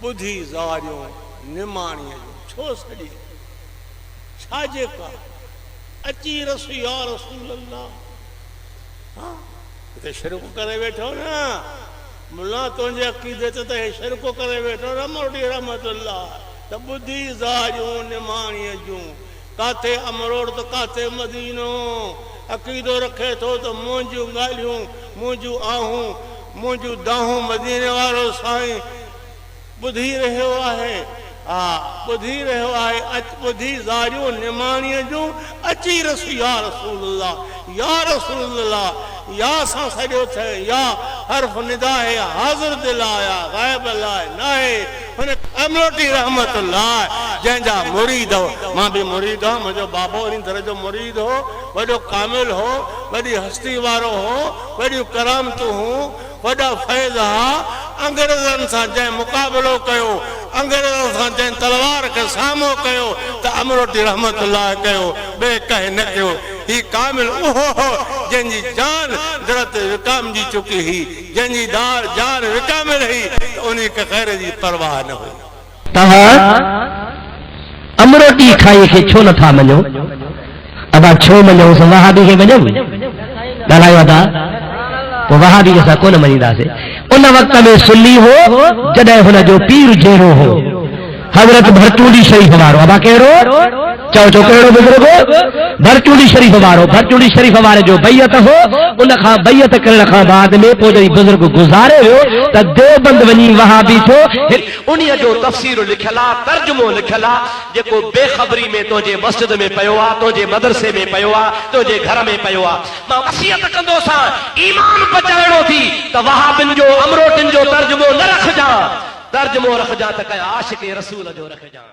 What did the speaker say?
बुधी ज़ारियो निमाणीअ जो छो सॼी छाजे का अची रसू या रसूल अल्लाह हाँ इते शिरक करे वेठो न मुला तुंहिंजे अक़ीदे ते त शिरक करे वेठो रमोडी रहमतुल्लाह त बुधी ज़ारियो निमाणीअ जूं काथे अमरोड़ त काथे मदीनो अक़ीदो रखे थो त मुंहिंजूं ॻाल्हियूं मुंहिंजूं आहूं मुंहिंजूं दाहूं मदीने वारो साईं ॿुधी रहियो आहे हा ॿुधी रहियो आहे ॿुधी ज़ारियूं निमाणीअ जूं अची रसू या रसूल अल्लाह या सां सॼो थिए या हर्फ निदा है हाज़िर दिल आया ग़ाइब लाइ नाहे हुन अमरोटी रहमतुल्लाह जंहिंजा मुरीद हो मां बि मुरीद हो मुंहिंजो बाबो इन तरह जो मुरीद हो वॾो कामिल हो वॾी हस्ती वारो हो वॾियूं करामतूं हूं वॾा फैज़ हा अंग्रेज़नि सां जंहिं मुक़ाबिलो कयो अंग्रेज़नि सां जंहिं तलवार खे साम्हूं कयो त अमरोटी रहमतुल्लाह कयो ॿिए कंहिं न कयो ही कामिल उहो हो जंहिंजी जान दरत विकामजी चुकी हुई जंहिंजी जान विकामिल हुई उन खे ख़ैर जी परवाह न हुई तव्हां अमरोटी खाई खे छो नथा मञो अबा छो मञो वहाबी खे मञो ॻाल्हायो था तो वहाबी असां कोन मञीदासीं उन वक़्त में सुन्नी हो जॾहिं हुन जो पीर जहिड़ो हो हज़रत भरचूड़ी शरीफ़ वारो अबा कहिड़ो चओ चओ कहिड़ो बुज़ुर्ग भरचूड़ी शरीफ़ वारे जो बैयत हो उन खां बैयत करण खां बाद में पोइ जॾहिं बुज़ुर्ग गुज़ारे वियो त देवबंद वञी वहाबी थियो उन्हीअ जो तफ़सीर लिखियल आहे तर्जुमो लिखियल आहे जेको बेख़बरी में तुंहिंजे मस्जिद में पियो आहे तुंहिंजे मदरसे में पियो आहे तुंहिंजे घर में पियो आहे मां वसियत कंदोसां ईमान बचाइणो थी त वहाबिन जो अमरोटिन जो तर्जुमो न रखजां तर्जुमो रखजां त कंहिं आशिक़ रसूल जो रखजां।